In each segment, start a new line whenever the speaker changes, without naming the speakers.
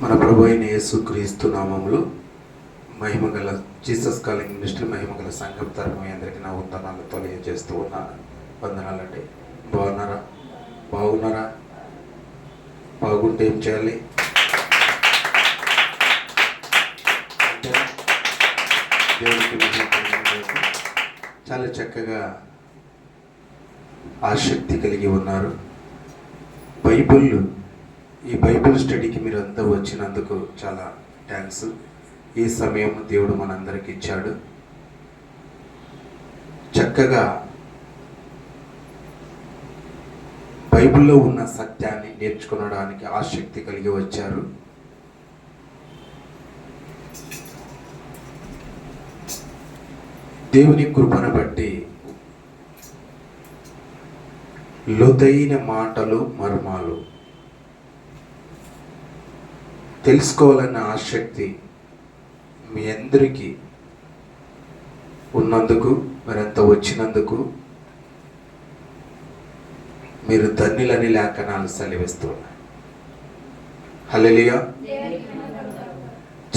మన ప్రభు అయిన యేసుక్రీస్తు నామములో మహిమగల జీసస్ కాలింగ్ మినిస్ట్రీ మహిమగల సంఘం తరఫున మీ అందరికీ నా వందనాలు తెలియజేస్తూ ఉన్నాను. వందనాలండి. బాగున్నారా? బాగుంటే ఏం చేయాలి? దేవుడికి చాలా చక్కగా ఆసక్తి కలిగి ఉన్నారు. ఈ బైబిల్ స్టడీకి మీరు అంతా వచ్చినందుకు చాలా థ్యాంక్స్. ఈ సమయం దేవుడు మనందరికి ఇచ్చాడు. చక్కగా బైబిల్లో ఉన్న సత్యాన్ని నేర్చుకోవడానికి ఆసక్తి కలిగి వచ్చారు. దేవుని కృపను బట్టి లోతైన మాటలు, మర్మాలు తెలుసుకోవాలన్న ఆసక్తి మీ అందరికీ ఉన్నందుకు, మరంత వచ్చినందుకు మీరు ధన్యులని లేఖనాలు సెలవిస్తున్నాయి. హల్లెలూయా.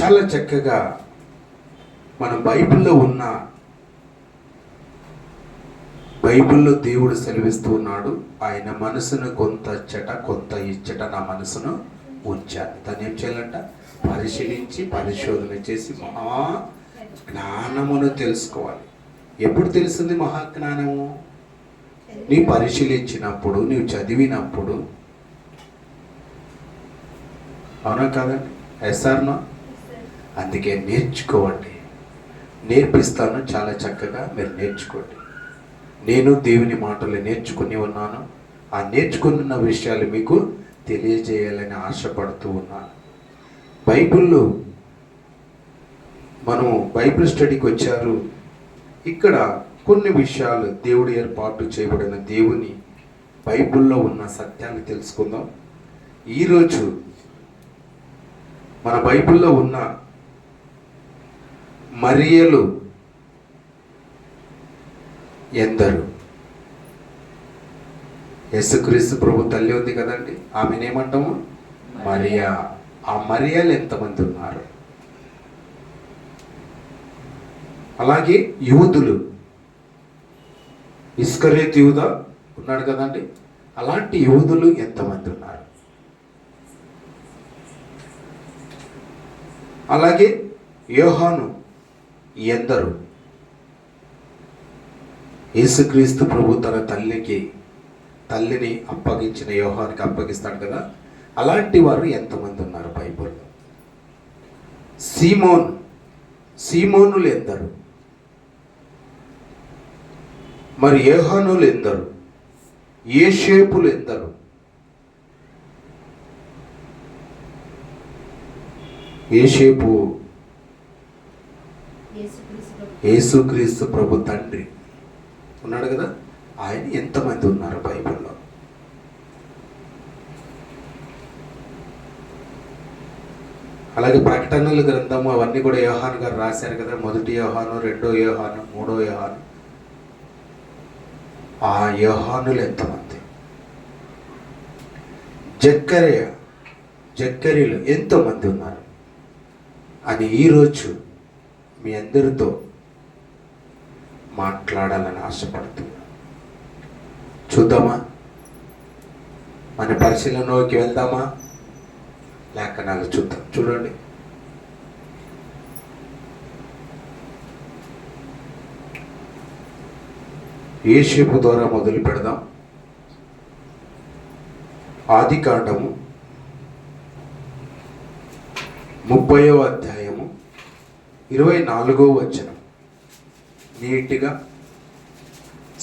చాలా చక్కగా మనం బైబిల్లో దేవుడు సెలవిస్తూ ఉన్నాడు. ఆయన మనసును కొంత ఇచ్చట నా మనసును ఉంచాను. దాన్ని ఏం చేయాలంట? పరిశీలించి పరిశోధన చేసి మహా జ్ఞానమును తెలుసుకోవాలి. ఎప్పుడు తెలుస్తుంది మహాజ్ఞానము? నీ పరిశీలించినప్పుడు, నీవు చదివినప్పుడు. అవునా కాదండి? ఎస్ఆర్నో? అందుకే నేర్చుకోవండి. నేర్పిస్తాను, చాలా చక్కగా మీరు నేర్చుకోండి. నేను దేవుని మాటలు నేర్చుకుని ఉన్నాను. ఆ నేర్చుకున్న విషయాలు మీకు తెలియజేయాలని ఆశపడుతూ ఉన్నాను. బైబిల్లో మనము బైబిల్ స్టడీకి వచ్చారు. ఇక్కడ కొన్ని విషయాలు దేవుడు ఏర్పాటు చేయబడిన దేవుని బైబిల్లో ఉన్న సత్యాన్ని తెలుసుకుందాం. ఈరోజు మన బైబిల్లో ఉన్న మరియలు ఎందరు? యేసుక్రీస్తు ప్రభు తల్లి ఉంది కదండి, ఆమెనేమంటాము? మరియా. ఆ మరియాలు ఎంతమంది ఉన్నారు? అలాగే యూదులు, ఇస్కరియోతు యూదా ఉన్నాడు కదండి, అలాంటి యూదులు ఎంతమంది ఉన్నారు? అలాగే యోహాను ఎందరు? యేసుక్రీస్తు ప్రభు తన తల్లిని అప్పగించిన యోహానికి అప్పగిస్తాడు కదా, అలాంటి వారు ఎంతమంది ఉన్నారు బైబిల్లో? సీమోనులు ఎందరు? మరి యోహానులు ఎందరు? యోసేపులు ఎందరు? యోసేపు యేసుక్రీస్తు ప్రభు తండ్రి ఉన్నాడు కదా, ఆయన ఎంతమంది ఉన్నారు బైబిల్లో? అలాగే ప్రకటనల గ్రంథము అవన్నీ కూడా యోహాను గారు రాశారు కదా. 1 యోహాను, 2 యోహాను, 3 యోహాను. ఆ యోహానులు ఎంతమంది? జక్కరీలు ఎంతోమంది ఉన్నారు అని ఈరోజు మీ అందరితో మాట్లాడాలని ఆశపడుతున్నా. చూద్దామా? మన పరిశీలనలోకి వెళ్దామా? లేఖనాలు చూద్దాం. చూడండి, యోసేపు ద్వారా మొదలు పెడదాం. ఆదికాండము 30వ అధ్యాయము 24వ వచనం. నీట్గా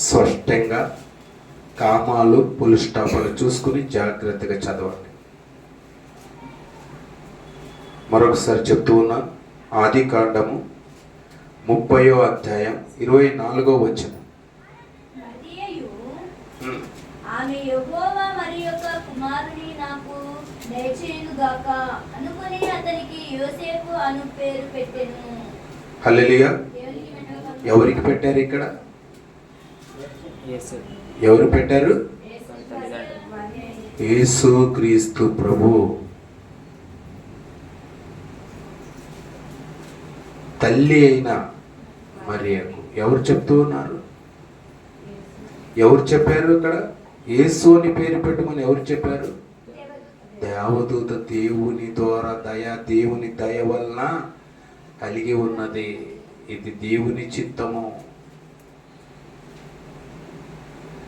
స్పష్టంగా కామాలు, పులు స్టాపులు చూసుకుని జాగ్రత్తగా చదవండి. మరొకసారి చెప్తూ ఉన్నాను. ఆదికాండము 30వ అధ్యాయం 24వ వచనం.
ఆమె యెహోవా మరి యొక్క కుమారుని నాకు దయచేయుగాక అనుకుని అతనికి యోసేపు అను పేరు పెట్టెను.
హల్లెలూయా. ఎవరికి పెట్టారు ఇక్కడ? ఎవరు పెట్టారు? యేసుక్రీస్తు ప్రభు. తల్లి అయిన మరియకు. ఎవరు చెప్తూ ఉన్నారు? ఎవరు చెప్పారు? ఇక్కడ యేసు అని పేరు పెట్టమని ఎవరు చెప్పారు? దేవదూత దేవుని ద్వారా దేవుని దయ వలన కలిగి ఉన్నది. ఇది దేవుని చిత్తము.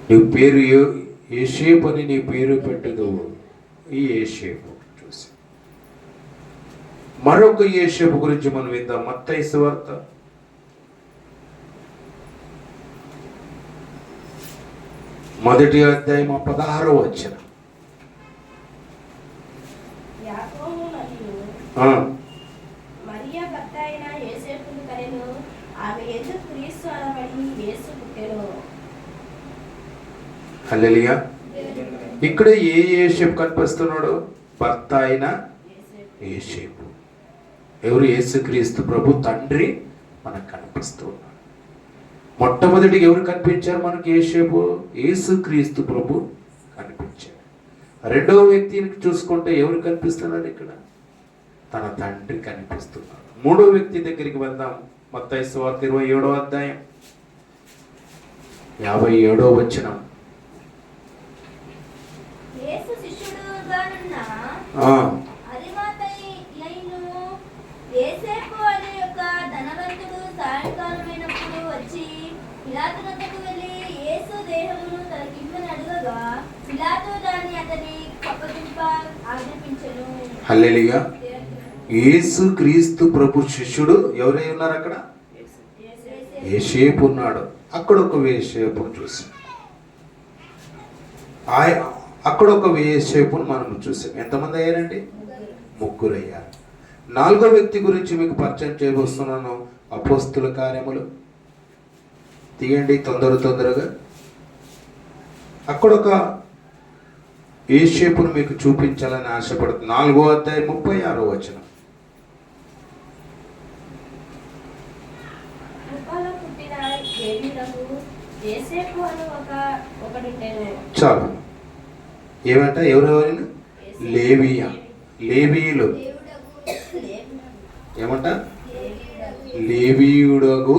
నీ పేరు యేసేపు అని నీ పేరు పెట్టదు. ఈ యేసేపు చూసి మరొక యేసేపు గురించి మనం విందాం. మత్తయి సువార్త 1వ అధ్యాయం 16వ వచనం.
యాకోబు మరియు మరియ భర్త అయిన యోసేపును కనెను. ఆమె యందు క్రీస్తు అనబడి యేసు పుట్టెను.
హల్లెలూయా. ఇక్కడ ఏ యేసేపు కనిపిస్తున్నాడు? భర్త అయిన యేసేపు. ఎవరు? యేసుక్రీస్తు ప్రభు తండ్రి మనకు కనిపిస్తూ ఉన్నాడు. మొట్టమొదటిగా ఎవరు కనిపించారు మనకు? యేసేపు. యేసుక్రీస్తు ప్రభు కనిపించారు. రెండవ వ్యక్తిని చూసుకుంటే ఎవరు కనిపిస్తున్నాడు ఇక్కడ? తన తండ్రి కనిపిస్తున్నాడు. మూడో వ్యక్తి దగ్గరికి వెళ్దాం. మత్తయి సువార్త 27వ అధ్యాయం 57వ వచనం.
యేసు శిష్యుడుగానున్న అరిమతయిను యోసేపు అనే ఒక ధనవంతుడు సాయంకాలమైనప్పుడు వచ్చి పిలాతు వద్దకు వెళ్ళి యేసు దేహమును తనకిమ్మని అడగగా పిలాతు దాన్ని అతని కప్పగింప ఆజ్ఞాపించెను.
హల్లెలూయా. యేసు క్రీస్తు ప్రభు శిష్యుడు ఎవరై ఉన్నారు అక్కడ? యేసేపు ఉన్నాడు. అక్కడ ఒక యేసేపును చూసాం. అక్కడ ఒక యేసేపును మనం చూసాం. ఎంతమంది అయ్యారండి? 3 అయ్యారు. 4వ వ్యక్తి గురించి మీకు పరిచయం చేయబోతున్నాను. అపోస్తుల కార్యములు తీయండి తొందరగా. అక్కడ ఒక యేసేపును మీకు చూపించాలని ఆశపడుతుంది. 4వ అధ్యాయం 36వ వచనం. చాలు. ఏమంట? ఎవరెవరైనా లేవీయులు. ఏమంట? లేవీయుడగు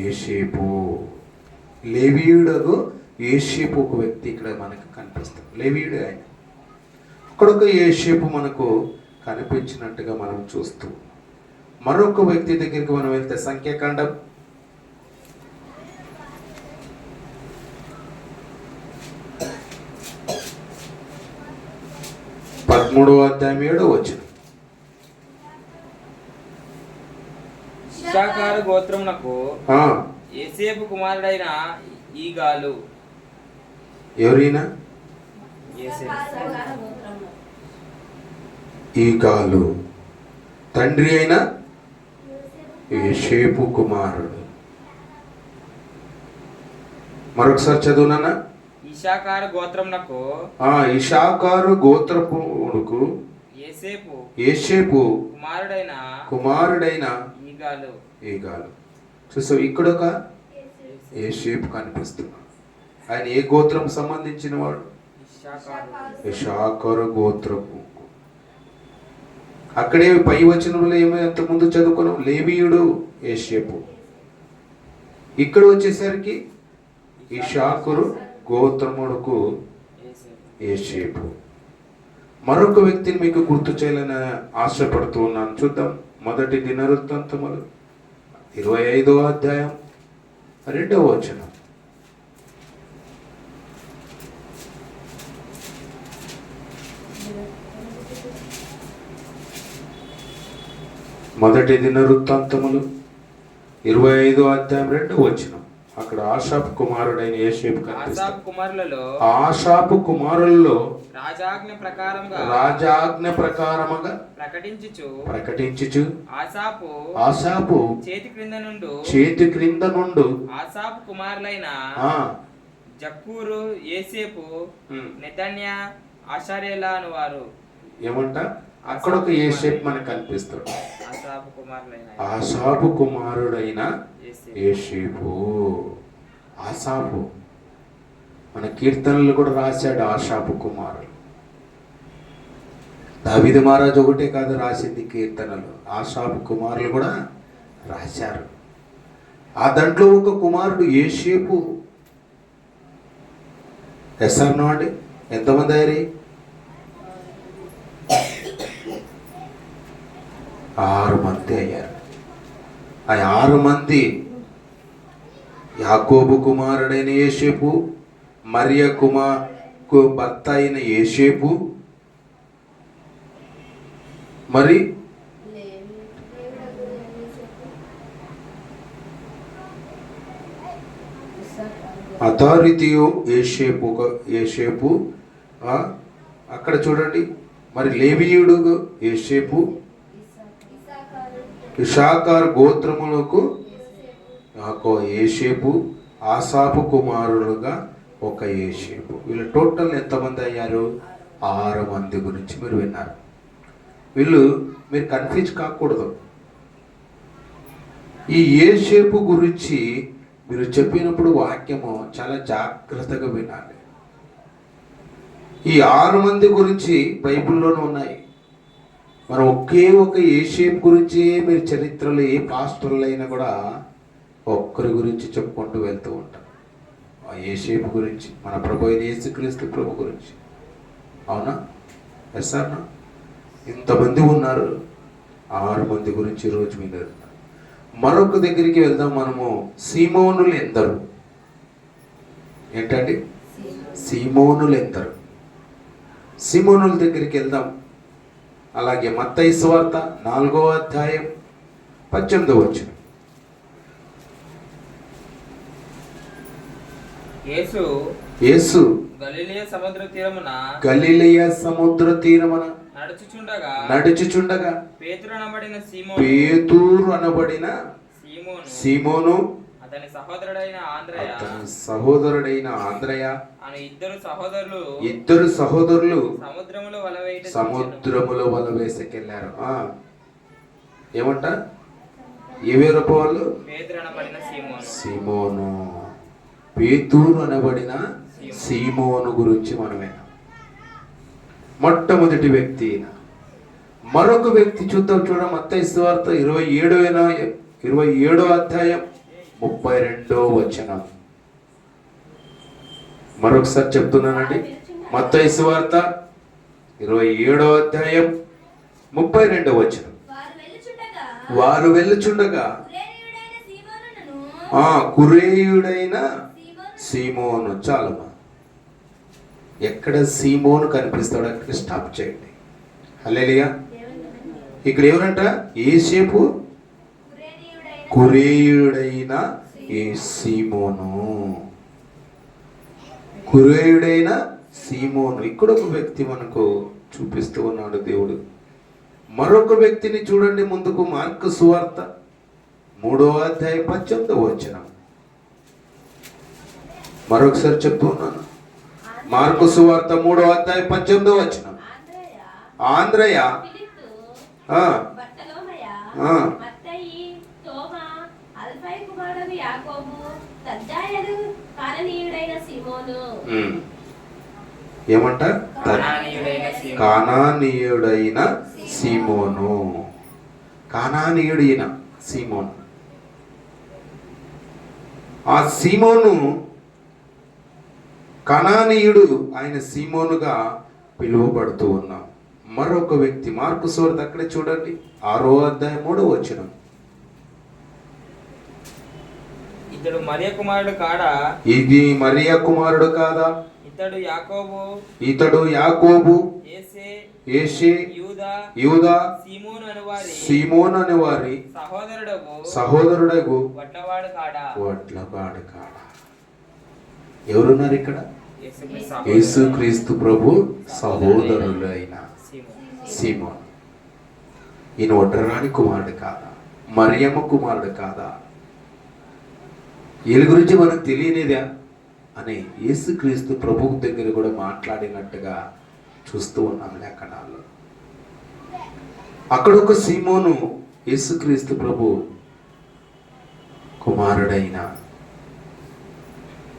యేసేపు. లేవీయుడగు యేసేపు ఒక వ్యక్తి ఇక్కడ మనకు కనిపిస్తాడు. లేవీయుడు ఆయన. అక్కడ ఒక యేసేపు మనకు కనిపించినట్టుగా మనం చూస్తూ మరొక వ్యక్తి దగ్గరికి మనం వెళ్తే సంఖ్యాకాండం 13వ అధ్యాయం 7వ వచనం.
ఇశ్శాఖారు గోత్రమునకు యోసేపు కుమారుడైన ఈగాలు.
ఎవరైనా? ఈగాలు తండ్రి అయిన యోసేపు కుమారుడు. మరొకసారి చదువునా?
ఇశ్శాఖారు గోత్రమునకు
ఇశ్శాఖారు గోత్రమునకు యేసేపు కుమారుడైన ఈగాలు. చూసావు ఇక్కడ ఒక యేసేపు కనిపిస్తున్నాడు. ఆయన ఏ గోత్రం సంబంధించిన వాడు? ఇశ్శాఖారు గోత్రపు. అక్కడే పై వచనంలో ఏమో ఎంత ముందు చదువుకున్నాం? లేవీయుడు యేసేపు. ఇక్కడ వచ్చేసరికి ఇశ్శాఖారు గోత్రమునకు యేసేపు. మరొక వ్యక్తిని మీకు గుర్తు చేయాలని ఆశపడుతూ ఉన్నాను. చూద్దాం. 1 దినవృత్తాంతములు 25వ అధ్యాయం 2వ వచనం. మొదటి దినవృత్తాంతములు 25వ అధ్యాయం 2వ వచనం. అక్కడ ఆషాపు కుమారుడైన యేసేపు కనిపిస్తాడు. ఆషాపు కుమారులలో రాజాజ్ఞ ప్రకారముగా ప్రకటించుచు ఆసాపు చేతి క్రింద నుండు
ఆసాపు కుమారులైన జక్కూరు, యేసేపు, నెతన్యా, ఆషారేలా అని వారు.
ఏమంట? అక్కడ ఒక యేసేపు మనకు కనిపిస్తాడు. ఆసాపు కుమారుడైన యేసేపు. ఆసాపు మన కీర్తనలు కూడా రాశాడు. ఆసాపు కుమారుడు. దావీదు మహారాజు ఒకటే కాదు రాసింది కీర్తనలు. ఆసాపు కుమారులు కూడా రాశారు. ఆ దాంట్లో ఒక కుమారుడు యోసేపు. ఎస్ ఆర్ నో అండి? ఎంతమంది అయ్యారు? 6 మంది అయ్యారు. ఆ 6 మంది యాకోబు కుమారుడైన యోసేపు, మరియ కుమార్కు భర్త అయిన యోసేపు, మరి అథారిటీయో యోసేపు, అక్కడ చూడండి. మరి లేవీయుడు యోసేపు, ఇశ్శాఖారు గోత్రములకు యోసేపు, ఆసాపు కుమారులుగా ఒక యోసేపు. వీళ్ళు టోటల్ ఎంతమంది అయ్యారు? 6 మంది గురించి మీరు విన్నారు. వీళ్ళు మీరు కన్ఫ్యూజ్ కాకూడదు. ఈ యోసేపు గురించి మీరు చెప్పినప్పుడు వాక్యము చాలా జాగ్రత్తగా వినాలి. ఈ 6 మంది గురించి బైబిల్లోనే ఉన్నాయి. మరి ఒకే ఒక యోసేపు గురించి మీరు చరిత్రలో ఏ పాస్టర్లు అయినా కూడా ఒక్కరి గురించి చెప్పుకుంటూ వెళ్తూ ఉంటారు. ఆ యోసేపు గురించి, మన ప్రభు అయిన యేసుక్రీస్తు ప్రభు గురించి. అవునా? ఎస్ అన్నా? ఇంతమంది ఉన్నారు. 6 మంది గురించి ఈరోజు మీరు మరొక దగ్గరికి వెళ్దాం. మనము సీమోనులు ఎందరు? ఏంటండి? సీమోనులు ఎందరు? సీమోనుల దగ్గరికి వెళ్దాం. అలాగే మత్తయి సువార్త 4వ అధ్యాయం 18వ వచనం. యేసు
గలిలయ సముద్ర తీరమున
నడుచుచుండగా పేతురు అనబడిన సీమోను
అతని సహోదరుడైన ఆంద్రయ అనే ఇద్దరు సహోదరులు
సముద్రములో వల వేసకెళ్ళారు. ఏమంట? ఎవరప్ప వాళ్ళు? సీమోను. పేతురు అనబడిన సీమోను గురించి మనమే. మొట్టమొదటి వ్యక్తి. మరొక వ్యక్తి చూద్దాం. మత్తయి సువార్త 27వ అధ్యాయం 32వ వచనం. మరొకసారి చెప్తున్నానండి. మత్తయి సువార్త 27వ అధ్యాయం 32వ వచనం. వారు వెళ్ళుచుండగా కురేయుడైన సీమోను. చాలమ్మా, ఎక్కడ సీమోను కనిపిస్తాడు అక్కడ స్టాప్ చేయండి. హల్లెలూయా. ఇక్కడ ఎవరంట? యోసేపు, కురేయుడైన సీమోను. కురేయుడైన సీమోను. ఇక్కడ ఒక వ్యక్తి మనకు చూపిస్తూ ఉన్నాడు దేవుడు. మరొక వ్యక్తిని చూడండి ముందుకు. మార్కు సువార్త 3వ అధ్యాయం 18వ వచనం. మరొకసారి చెప్తూ ఉన్నాను. మార్కు సువార్త 3వ అధ్యాయం 18వ వచనం. ఆంద్రయ, ఏమంట? కానానీయుడైన సీమోను. కానానీయుడైన సీమోను. ఆ సీమోను కనానీయుడు, ఆయన సీమోనుగా పిలువబడుతూ ఉన్నాం. మరొక వ్యక్తి మార్కు సువార్త అక్కడే చూడండి 6వ అధ్యాయం 3వ వచనం.
ఇతడు మరియ కుమారుడు కాడా?
ఇది మరియ కుమారుడు కాదా?
ఇతడు యాకోబు
యేసే యూదా సీమోను అనే వారి సహోదరుడగు వడ్లవాడు కాడా? ఎవరున్నారు ఇక్కడ? యేసుక్రీస్తు ప్రభు సహోదరులైన సీమోను. ఈయన ఒడ్డరాని కుమారుడు కాదా? మరియమ్మ కుమారుడు కాదా? వీళ్ళ గురించి మనకు తెలియనిదా అని యేసుక్రీస్తు ప్రభు దగ్గర కూడా మాట్లాడినట్టుగా చూస్తూ ఉన్నాం లేఖనాల్లో. అక్కడ ఒక సీమోను యేసుక్రీస్తు ప్రభు కుమారుడైన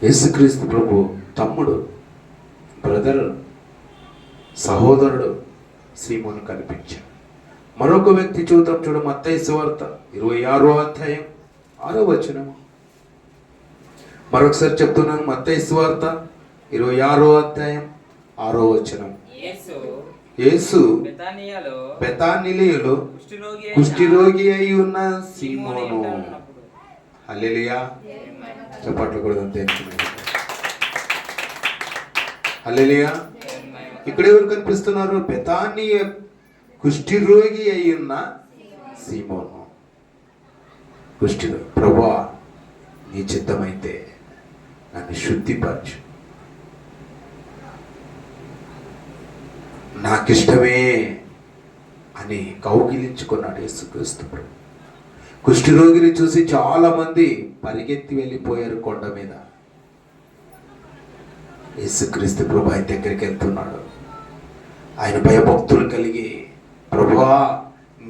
యేసుక్రీస్తు ప్రభు తమ్ముడు, బ్రదర్, సహోదరుడు సీమోను కనిపించాడు. మరొక వ్యక్తి చూద్దాం, చూడు మత్తయి సువార్త 26వ అధ్యాయం 6వ వచనము. మరొకసారి చెప్తున్నాను, మత్తయి సువార్త 26వ అధ్యాయం 6వ వచనం. యేసు బెతానియలో కుష్ఠరోగి అయి ఉన్న సీమోను. హల్లెలూయా. చప్పట్లు కూడా అంతే. హల్లెలూయా. ఇక్కడ ఎవరు కనిపిస్తున్నారు? బెతానియ కుష్ఠరోగి అయి ఉన్న సీమోను. కుష్ఠరోగి. ప్రభువా, నీ చిత్తమైతే నన్ను శుద్ధిపరచు, నాకిష్టమే అని కౌగిలించుకున్నాడు యేసుక్రీస్తు ప్రభు. కుష్ఠరోగిని చూసి చాలా మంది పరిగెత్తి వెళ్ళిపోయారు కొండ మీద. యేసుక్రీస్తు ప్రభు ఆయన దగ్గరికి వెళ్తున్నాడు. ఆయన భయభక్తులు కలిగి, ప్రభువా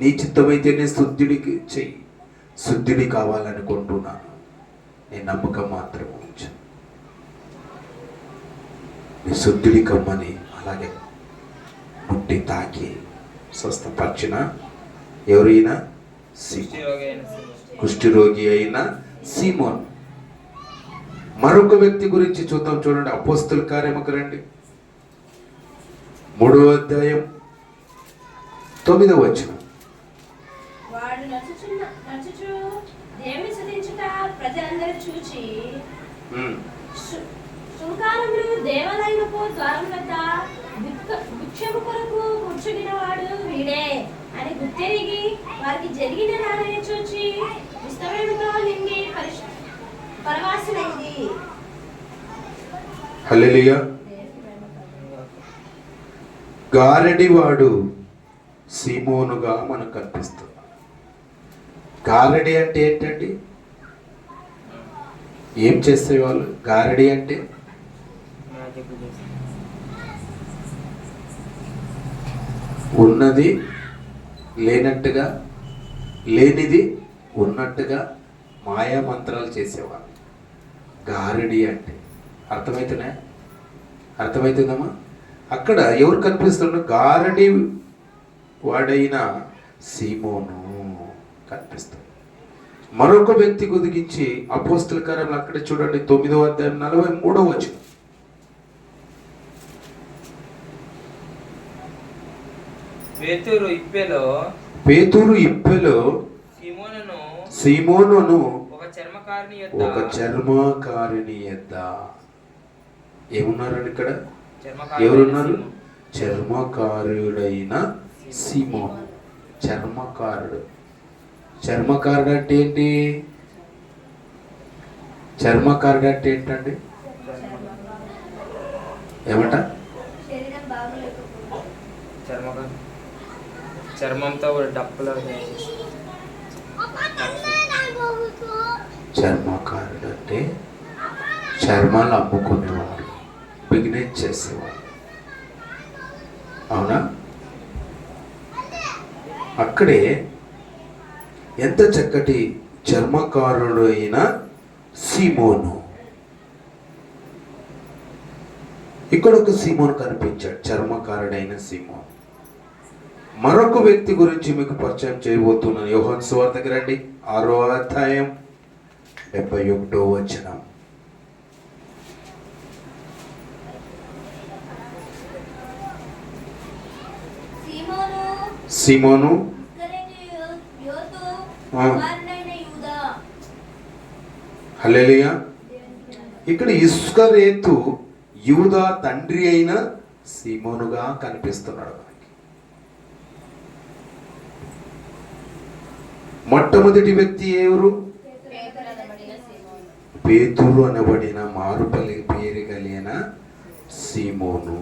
నీ చిత్తమైతే నేను శుద్ధుడికి చెయ్యి, శుద్ధుడి కావాలనుకుంటున్నాను, నేను నమ్మకం మాత్రం ఉంచు, నీ శుద్ధుడి కమ్మని అలాగే ముట్టి తాకి స్వస్థపరిచిన ఎవరైనా కుష్ఠరోగి అయిన సీమోన్. మరొక వ్యక్తి గురించి చూద్దాం, చూడండి. అపోస్తల కార్యముకు రండి, 3వ అధ్యాయం 9వ వచనం.
వాడు నడుచుచు దేవుని స్తుతించుట ప్రజలందరూ చూచి, శుంకారములు దేవాలయముకు ద్వారం వద్ద భిక్షము కొరకు కూర్చుని వాడు వీడే అని గుర్తెరిగి వారికి జరిగిన దానిని చూచి విస్తరణతో నిండి పరవాసనైంది.
హల్లెలూయా. గారడివాడు సీమోనుగా మనకు కనిపిస్తుంది. గారడి అంటే ఏంటండి? ఏం చేసేవాళ్ళు? గారడి అంటే ఉన్నది లేనట్టుగా, లేనిది ఉన్నట్టుగా మాయా మంత్రాలు చేసేవాళ్ళు. గారడి అంటే అర్థమవుతుందమ్మా? అక్కడ ఎవరు కనిపిస్తున్నారు? గారడి వాడైన సీమోను కనిపిస్తుంది. మరొక వ్యక్తి గురించి అపోస్తల కార్యములు అక్కడ చూడండి, 9వ అధ్యాయం 43వ వచనం. పేతురు ఇప్పెలో సీమోనును ఒక చర్మకారిణి యొద్ద ఏమున్నారండి ఇక్కడ? ఎవరున్నారు? చర్మకారుడైన సీమోను. చర్మకారుడు. చర్మకారుడు అంటే ఏంటి? చర్మకారుడు అంటే ఏంటండి? ఏమంట?
చర్మంతో డప్పులు.
చర్మకారుడు అంటే చర్మాలు అమ్ముకునేవాడు, బిజినెస్ చేసేవాడు. అవునా? అక్కడే ఎంత చక్కటి చర్మకారుడు అయిన సీమోను. ఇక్కడ ఒక సీమోను కనిపించాడు, చర్మకారుడైన సీమోను. మరొక వ్యక్తి గురించి మీకు పరిచయం చేయబోతున్నాను. యోహాను సువార్తకి రండి, 6వ అధ్యాయం 71వ వచనం. సీమోను హల్లెలూయా. ఇక్కడ ఇస్కరేతు యూదా తండ్రి అయిన సీమోనుగా కనిపిస్తున్నాడు. మొట్టమొదటి వ్యక్తి ఎవరు? పేతురు అనబడిన మారుపల్లి పేరు కలిగిన సీమోను.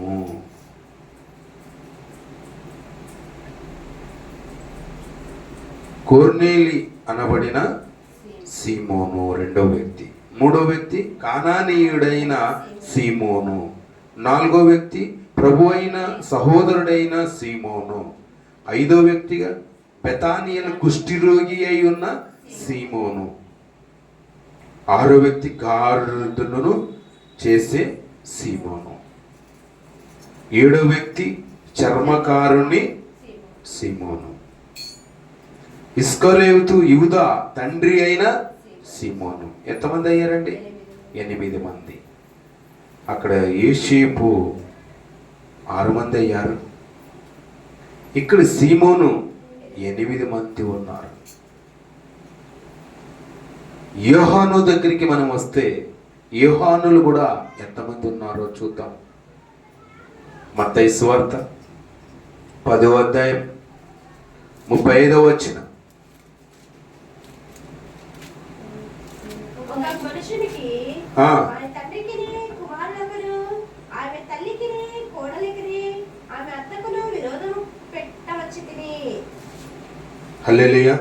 కొర్నేలి అనబడిన సీమోను రెండో వ్యక్తి. మూడో వ్యక్తి కానానీయుడైన సీమోను. నాలుగో వ్యక్తి ప్రభు అయిన సహోదరుడైన సీమోను. ఐదో వ్యక్తిగా బెతానియల కుష్ఠరోగి అయి ఉన్న సీమోను. ఆరో వ్యక్తి గారుడును చేసే సీమోను. ఏడో వ్యక్తి చర్మకారుని సీమోను. ఇస్కరేతు యూదా తండ్రి అయిన సీమోను. ఎంతమంది అయ్యారండి? 8 మంది. అక్కడ యోసేపు 6 మంది అయ్యారు. ఇక్కడ సీమోను 8 మంది ఉన్నారు. యోహాను దగ్గరికి మనం వస్తే యోహానులు కూడా ఎంతమంది ఉన్నారో చూద్దాం. మత్తయి సువార్త 10వ అధ్యాయం 35వ వచనం.
ఒక మనుషునికి
ఆ.
ఆయన తండ్రికి కుమారులకును ఆమె తల్లికి కోడలికి ఆమె అత్తకును విరోధం పెట్టవచ్చి తిని.
హల్లెలూయా.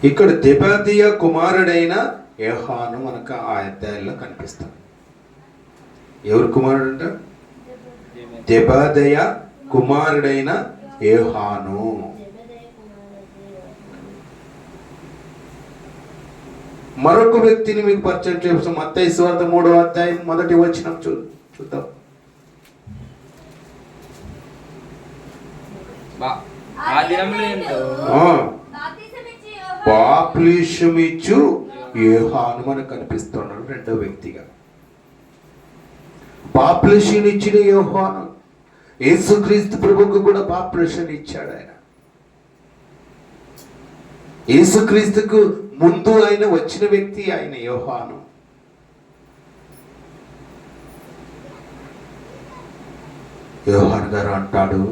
ఇక్కడ దెబదీయ కుమారుడైన యోహాను మనకు ఆ అధ్యాయంలో కనిపిస్తాడు. ఎవరు కుమారుడు అంట? దెబదీయ కుమారుడైన యోహాను. మరొక వ్యక్తిని మీకు పరిచయం చేస్తాం. మత్తయి సువార్త 3వ అధ్యాయం 1వ వచనం చూద్దాం.
ఆ దినములు ఏంటో
బాప్తిసమిచ్చు యోహాను మనకు కనిపిస్తున్నాడు రెండో వ్యక్తిగా. బాప్తిసం ఇచ్చిన యోహాను యేసుక్రీస్తు ప్రభువుకు కూడా బాప్తిసం ఇచ్చాడు. ఆయన యేసుక్రీస్తుకు ముందు ఆయన వచ్చిన వ్యక్తి ఆయన యోహాను. యోహాను గారు అంటాడు,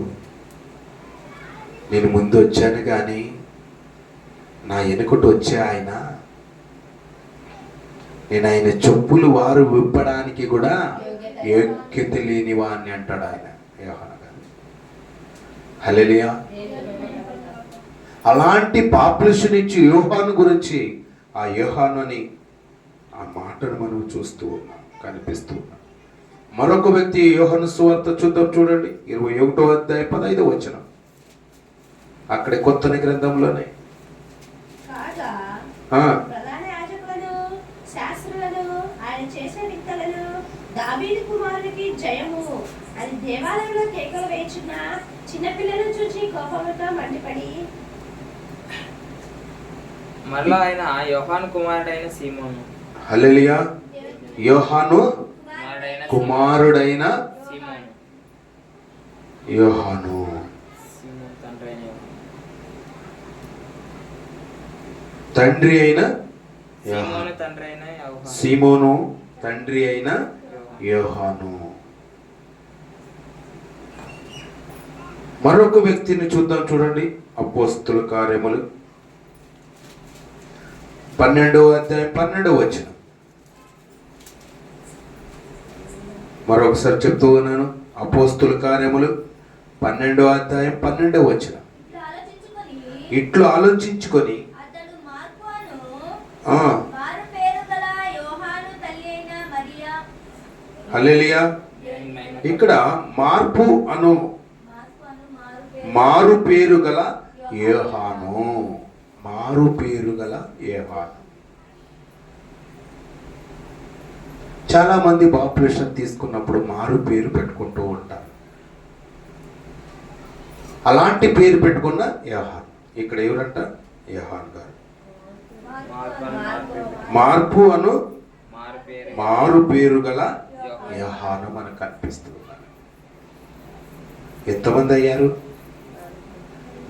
నేను ముందు వచ్చాను కానీ నా వెనుకటి వచ్చే ఆయన, నేను ఆయన చెప్పులు వారు విప్పడానికి కూడా యోగ్యత లేని వాడిని అంటాడు ఆయన యోహాను గారు. హల్లెలూయా. అలాంటి బాప్తిసం ఇచ్చి యోహాను గురించి ఆ యోహాను అని ఆ మాటను మనం చూస్తూ ఉన్నాం, కనిపిస్తూ ఉన్నాం. మరొక వ్యక్తి యోహాను సువార్త చూద్దాం, చూడండి 21వ అధ్యాయం 15వ వచనం. అక్కడ కొత్త గ్రంథంలోనే
కాగా
ఆ
ప్రధాన యాజకులను శాస్త్రులను ఆయన చేసిన వింతలను దావీదు కుమారునికి జయము అని దేవాలయంలో కేకలు వేయుచున్న చిన్నపిల్లలను చూచి కోపంతో మండిపడి.
మరలా ఆయన యోహాను కుమారుడైన సీమోను.
హల్లెలూయా. యోహాను కుమారుడైన
సీమోను.
యోహాను
సీమోను తండ్రి అయిన యోహాను.
తండ్రి అయిన
సీమోను తండ్రి అయిన యోహాను.
సీమోను తండ్రి అయిన యోహాను. మరొక వ్యక్తిని చూద్దాం, చూడండి అపోస్తుల కార్యములు 12వ అధ్యాయం 12వ వచనం. మరొకసారి చెప్తూ ఉన్నాను. అపోస్తుల కార్యములు 12వ అధ్యాయం 12వ వచనం. ఇట్లు ఆలోచించుకొని
అతడు మార్కు అను
ఆ
మారు పేరు గల యోహాను తల్లి అయిన మరియా.
హల్లెలూయా. ఇక్కడ మార్పు అను
మార్కు అను మారు
మారు పేరు గల యోహాను. మారు పేరు గల యోహాను. చాలా మంది బాప్తిసం తీసుకున్నప్పుడు మారు పేరు పెట్టుకుంటూ ఉంటారు. అలాంటి పేరు పెట్టుకున్న యోహాను. ఇక్కడ ఎవరంట? యోహాను గారు. మార్పు అను మారు పేరు గల యోహాను మనకు కనిపిస్తున్నారు. ఎంతమంది అయ్యారు?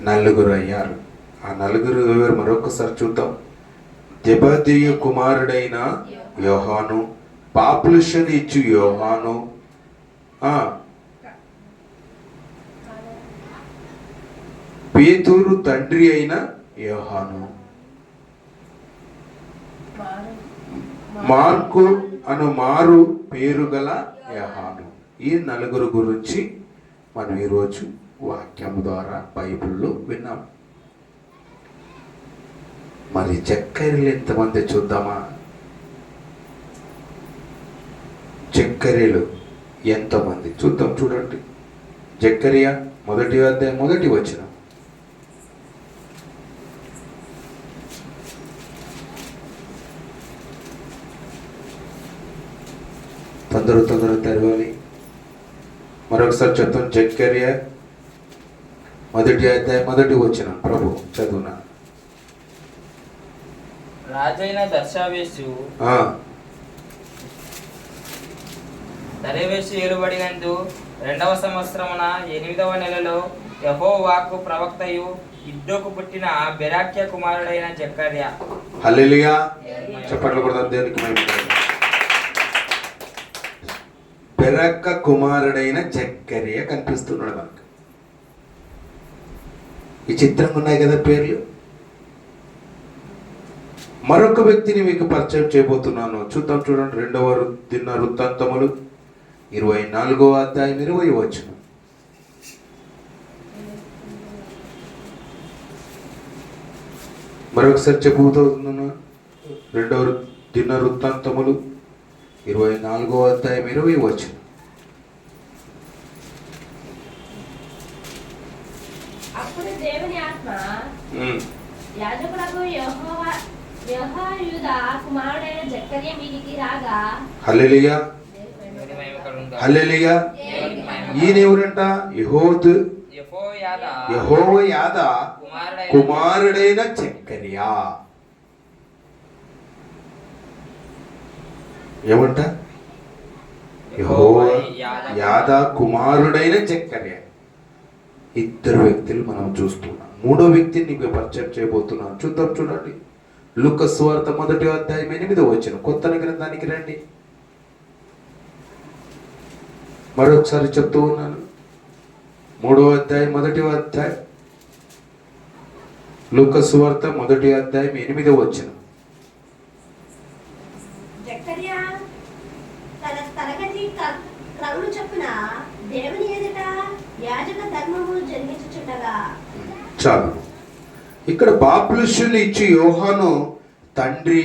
4 అయ్యారు. ఆ 4 ఎవరు మరొకసారి చూద్దాం. జెబెదయి కుమారుడైన యోహాను, బాప్తిసం ఇచ్చు యోహాను, పేతురు తండ్రి అయిన యోహాను, మార్కు అను మారు పేరు గల యోహాను. ఈ 4 గురించి మనం ఈరోజు వాక్యం ద్వారా బైబిల్లో విన్నాం. మరి జక్కరీలు ఎంతమంది చూద్దామా? జక్కరీలు ఎంతమంది చూద్దాం, చూడండి. జక్కరియా 1వ అధ్యాయం 1వ వచనం. తొందర తెరవాలి. మరొకసారి చెప్తాను. జకర్యా 1వ అధ్యాయం 1వ వచనం ప్రభు చదువునా.
రాజైన దర్శావేషు దర్యావేషు ఏలుబడినందు 2వ సంవత్సరమున 8వ నెలలో యెహోవాకు ప్రవక్తయు ఇద్దోకు పుట్టిన బెరాక్య కుమారుడైన జకర్యా.
హల్లెలూయా. చెప్పట్లు కొడదాం దేవునికి మహిమ. బెరక్క కుమారుడైన జకర్యా కనిపిస్తున్నాడు మనకు. ఈ చిత్రంగా ఉన్నాయి కదా పేర్లు. మరొక వ్యక్తిని మీకు పరిచయం చేయబోతున్నాను. చూద్దాం, చూడండి. 2వ దినవృత్తాంతములు 24వ అధ్యాయం 20వ వచనం. మరొకసారి చెబుతున్నాను. 2వ దినవృత్తాంతములు 24వ అధ్యాయం 20వ వచనం.
అప్పుడు దేవుని ఆత్మ యాజకులకు యెహోయాదా కుమారుడైన జకర్యా మీదికి రాగా.
హల్లెలూయా. హల్లెలూయా. ఈయన ఎవరంట? యెహోయాదా కుమారుడైన జకర్యా. ఏమంట? యెహోయాదా కుమారుడైన జకర్యా. ఇద్దరు వ్యక్తులు మనం చూస్తున్నాం. 3వ వ్యక్తిని నీకు పరిచయం చేయబోతున్నాను. చూద్దాం, చూడండి. లూకా సువార్త 1వ అధ్యాయం 8వ వచనం. కొత్త గ్రంథానికి రండి. మరొకసారి చెప్తూ ఉన్నాను. 3వ అధ్యాయం 1వ అధ్యాయం లూకా సువార్త 1వ అధ్యాయం 8వ వచనం.
జకర్యా తన తరగతి క్రమము చొప్పున దేవుని ఎదుట యాజక ధర్మము జరిగించుచుండగా.
చాలు. ఇక్కడ బాప్తిస్మం ఇచ్చి యోహాను తండ్రి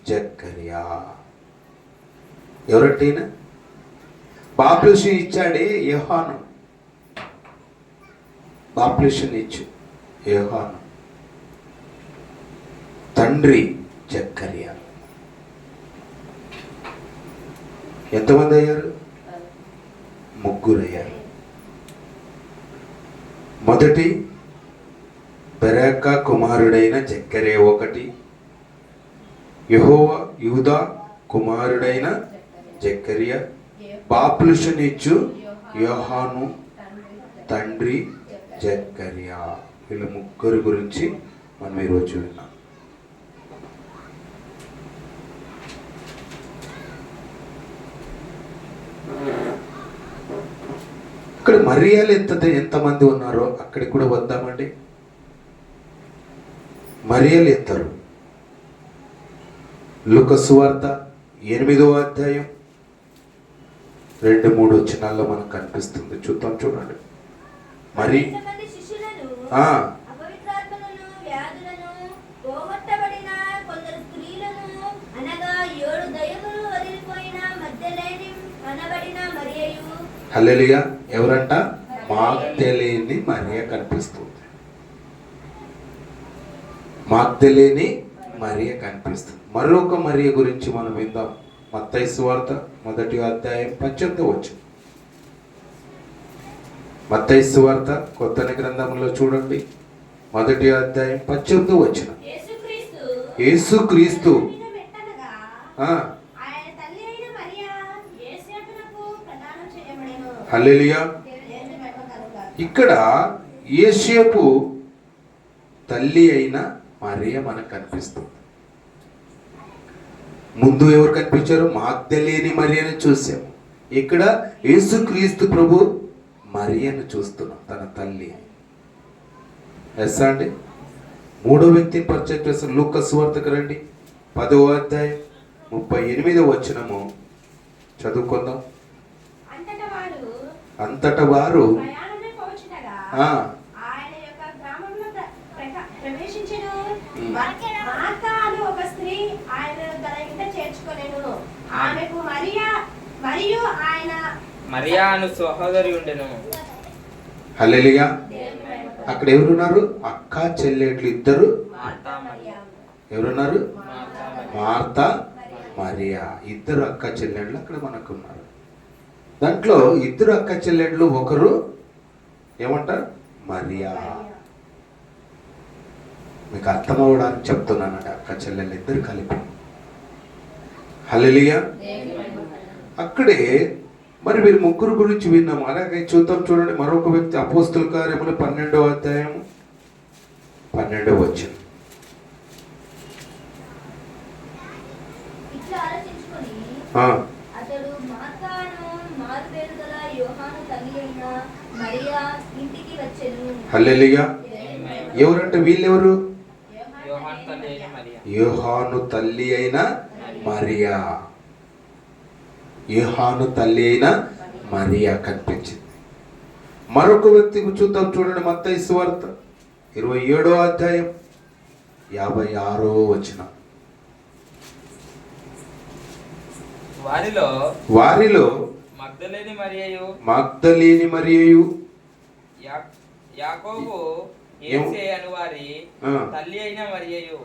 జకర్యా. ఎవరంటేనా? బాప్తిస్మం ఇచ్చాడే యోహాను. బాప్తిస్మం ఇచ్చు యోహాను తండ్రి జకర్యా. ఎంతమంది అయ్యారు? 3 అయ్యారు. మొదటి బెరాకా కుమారుడైన జకర్యా 1, యూదా కుమారుడైన జకర్యా, బాప్తిస్మం ఇచ్చు యోహాను తండ్రి జకర్యా. వీళ్ళ 3 గురించి మనం ఈరోజు విన్నాం. ఇక్కడ మరియాలు ఎంతమంది ఉన్నారో అక్కడికి కూడా వద్దామండి. మరియాలు ఎంతరు? లూకా సువార్త 8వ అధ్యాయం 2-3 వచనాల్లో మనకు కనిపిస్తుంది. చూద్దాం, చూడండి. మరి
అపవిత్రాత్మలను, వ్యాధులను, పోగొట్టబడిన కొందరు స్త్రీలను, అనగా 7 దయ్యములు వదిలిపోయిన మగ్దలేని అనబడిన మరియయు.
హల్లెలూయా. ఎవరంట? మగ్దలేని మరియ కనిపిస్తుంది. మగ్దలేని మరియ కనిపిస్తుంది. మరొక మరియ గురించి మనం విందాం. మత్తయి సువార్త 1వ అధ్యాయం 18వ వచనం. మత్తయి సువార్త కొత్త గ్రంథంలో చూడండి 1వ అధ్యాయం 18వ వచనం. యేసుక్రీస్తు హల్లెలూయా. ఇక్కడ యేసేపు తల్లి అయిన మరియ మనకు కనిపిస్తుంది. ముందు ఎవరు కనిపించారు? మగ్దలేని మరియను చూసాము. ఇక్కడ యేసుక్రీస్తు ప్రభు మరియను చూస్తున్నాం, తన తల్లి. ఎస్ అండి. 3వ వ్యక్తిని పరిచయం చేస్తున్న లూకా సువార్తకు రండి. 10వ అధ్యాయం 38వ వచనము చదువుకుందాం. అంతటా వారు
మరియా అను సహోదరి ఉండెను.
హల్లెలూయా. అక్కడ ఎవరున్నారు? అక్క చెల్లెట్లు ఇద్దరు. ఎవరున్నారు? మార్తా, మరియా. ఇద్దరు అక్క చెల్లెళ్ళు అక్కడ మనకు ఉన్నారు. దాంట్లో ఇద్దరు అక్క చెల్లెళ్ళు, ఒకరు ఏమంటారు మరియా. మీకు అర్థం అవ్వడానికి చెప్తున్నానండి, అక్క చెల్లెళ్ళు ఇద్దరు కలిపి. హల్లెలూయా. అక్కడే మరి వీరు ముగ్గురు గురించి విన్నాము. అలాగే చూద్దాం, చూడండి మరొక వ్యక్తి అపోస్తుల కార్యములు 12వ అధ్యాయము 12వ వచనం.
ఇట్లా ఆలోచించుకొని
ఆ,
అతడు మార్తాను మారుపేరు గల యోహాను తల్లి అయిన మరియా ఇంటికి వచ్చెను.
హల్లెలూయా. ఎవరంటే వీళ్ళెవరు?
యోహాను తల్లి అయిన మరియా.
యోహాను తల్లి అయిన మరియా. యోహాను తల్లి అయిన మరియా కనిపించింది. మరొక వ్యక్తికి చూద్దాం, చూడండి మత్తయి సువార్త 27వ అధ్యాయం 56వ వచనం. వారిలో
మగ్దలేని మరియయు
మగ్దలేని మరియయు
యాకోబు యేసే అను వారి తల్లి అయిన మరియయు.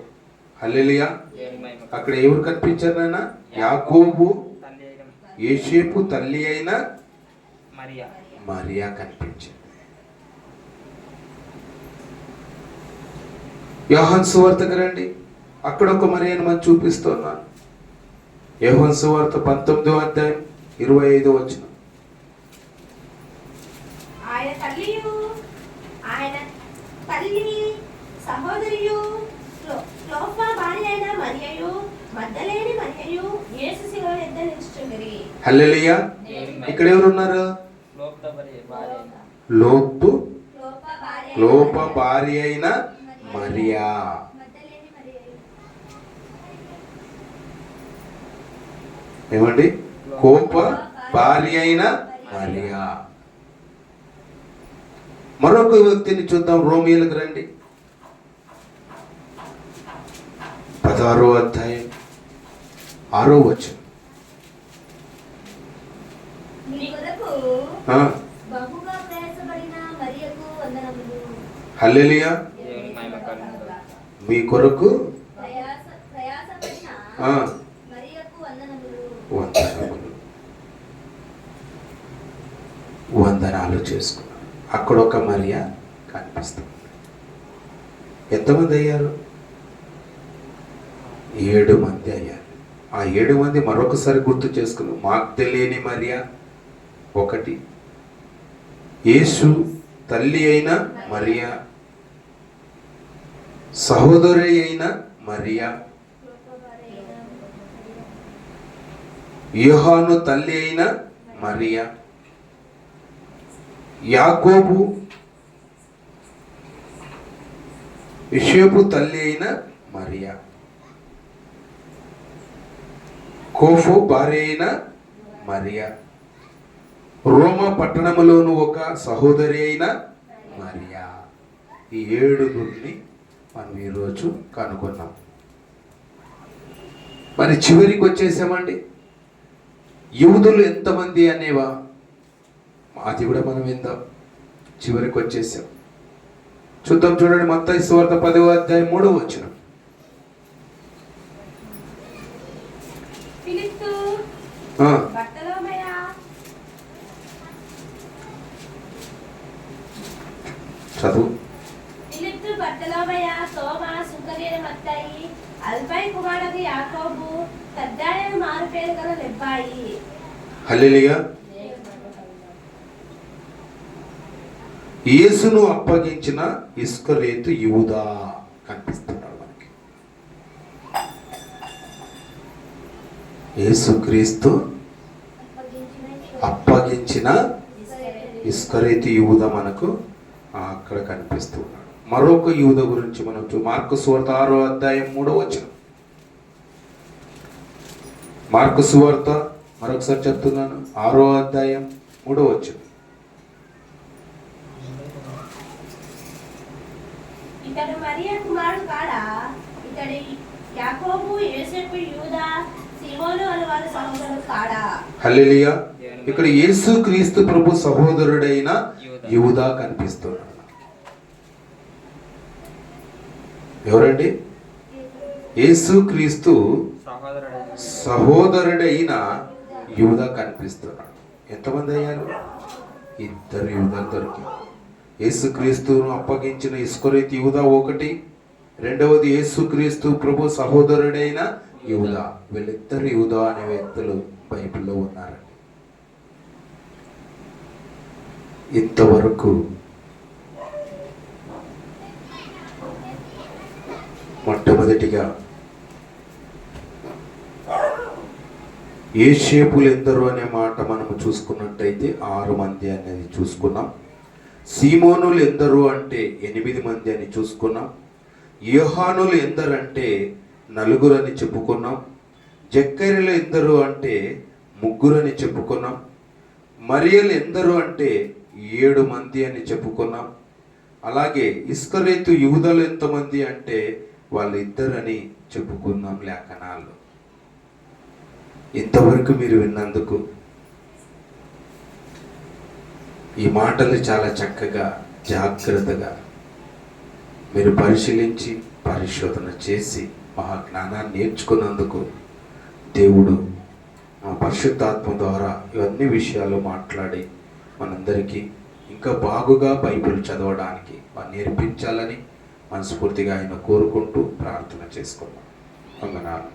హల్లెలూయా.
దేవుని మహిమ.
అక్కడ ఎవరు కనిపించారు నాయన? యాకోబు
తల్లి అయిన
యేసేపు తల్లి అయిన
మరియా.
మరియా కనిపించింది. యోహాను సువార్తకు రండి, అక్కడ ఒక మరియాను మనం చూపిస్తున్నాను. యోహాను సువార్త 19వ అధ్యాయం 25వ వచనం.
ఆయన తల్లి సహోదరియు క్లోపా భార్య అయిన మరియయు మగ్దలేని మరియయు యేసు శిలువ యొద్ద నిలుచుచుండిరి.
హల్లెలూయా. ఇక్కడ ఎవరు ఉన్నారు? లోతు లోప భార్య అయిన మరియా.
మగ్దలేని మరియయు.
ఏమండి? కోప భార్య అయిన మరియా. మరొక వ్యక్తిని చూద్దాం, రోమియోలకు రండి 16వ అధ్యాయం 6వ వచనం.
నీ కొరకు
ఆ,
బహుగా ప్రయాసపడిన మరియకు వందనములు.
హల్లెలూయా.
దేవుని మహిమ కలుగును.
మీ కొరకు
ప్రయాసపడిన
ఆ,
మరియకు వందనములు.
వందనాలు చేసుకున్నాను. అక్కడ ఒక మరియా కనిపిస్తుంది. ఎంతమంది అయ్యారు? 7 మంది అయ్యారు. ఆ 7 మంది మరొకసారి గుర్తు చేసుకున్నాం. మగ్దలేని మరియా ఒకటి, యేసు తల్లి అయిన మరియా, సహోదరి అయిన మరియా, యోహాను తల్లి అయిన మరియా, యాకోబు యోసేపు తల్లి అయిన మరియా, కోఫు భార్య అయిన మరియా, రోమా పట్టణములోను ఒక సహోదరి అయిన మరియా. ఈ 7 మనం ఈరోజు కనుగొన్నాం. మరి చివరికి వచ్చేసామండి. యూదులు ఎంతమంది అనేవా, అది కూడా మనం విందాం. చివరికి వచ్చేసాం. చూద్దాం, చూడండి మత్తయి సువార్త 10వ అధ్యాయం 3వ వచనం.
ఫిలిప్పు
ఆ,
బర్తలోమయ
చదువు.
ఫిలిప్పు బర్తలోమయ తోమా సుంకరేని మత్తయి అల్ఫై కుమారుడు యాకోబు తద్దాయన మారుపేరు గల లెబ్బాయి.
హల్లెలూయా. యేసును అప్పగించిన ఇస్కరియోతు యూదా కనిపిస్తున్నాడు మనకి. యేసుక్రీస్తు అప్పగించిన ఇస్కరియోతు యూదా మనకు అక్కడ కనిపిస్తున్నాడు. మరొక యూదా గురించి మనం మార్కు సువార్త 6వ అధ్యాయం 3వ వచనం. మార్కు సువార్త మరొకసారి చెప్తున్నాను, 6వ అధ్యాయం 3వ వచనం.
ఇతడు మరియా కుమారుడు కాడా? ఇతడు యాకోబు యోసేపు యూదా సీమోను అను వారి సహోదరుడు కాడా?
హల్లెలూయా. ఇక్కడ యేసు క్రీస్తు ప్రభు సహోదరుడైన యూదా కనిపిస్తున్నాడు. ఎవరండి? యేసు క్రీస్తు సహోదరుడైన యూదా కనిపిస్తున్నాడు. ఎంతమంది అయ్యారు? 2 యూదాలు దొరికారు. యేసుక్రీస్తును అప్పగించిన ఇస్కరియోతు యూదా ఒకటి, రెండవది యేసుక్రీస్తు ప్రభు సహోదరుడైన యూదా. వీళ్ళిద్దరు యూదా అనే వ్యక్తులు బైబిల్లో ఉన్నారండి. ఇంతవరకు మొట్టమొదటిగా యోసేపులు ఎందరు అనే మాట మనము చూసుకున్నట్టయితే 6 మంది అనేది చూసుకున్నాం. సీమోనులు ఎందరు అంటే 8 మంది అని చూసుకున్నాం. యోహానులు ఎందరంటే 4 అని చెప్పుకున్నాం. జక్కర్యలు ఎందరు అంటే 3 అని చెప్పుకున్నాం. మరియలు ఎందరు అంటే 7 మంది అని చెప్పుకున్నాం. అలాగే ఇస్కరియోతు యూదాలు ఎంతమంది అంటే వాళ్ళిద్దరని చెప్పుకున్నాం లేఖనాలు. ఇంతవరకు మీరు విన్నందుకు ఈ మాటలు చాలా చక్కగా జాగ్రత్తగా మీరు పరిశీలించి పరిశోధన చేసి మహాజ్ఞానాన్ని నేర్చుకున్నందుకు దేవుడు మా పరిశుద్ధాత్మ ద్వారా ఇవన్నీ విషయాలు మాట్లాడి మనందరికీ ఇంకా బాగుగా బైబిల్ చదవడానికి నేర్పించాలని మనస్ఫూర్తిగా ఆయన కోరుకుంటూ ప్రార్థన చేసుకున్నాం. వందనాలు.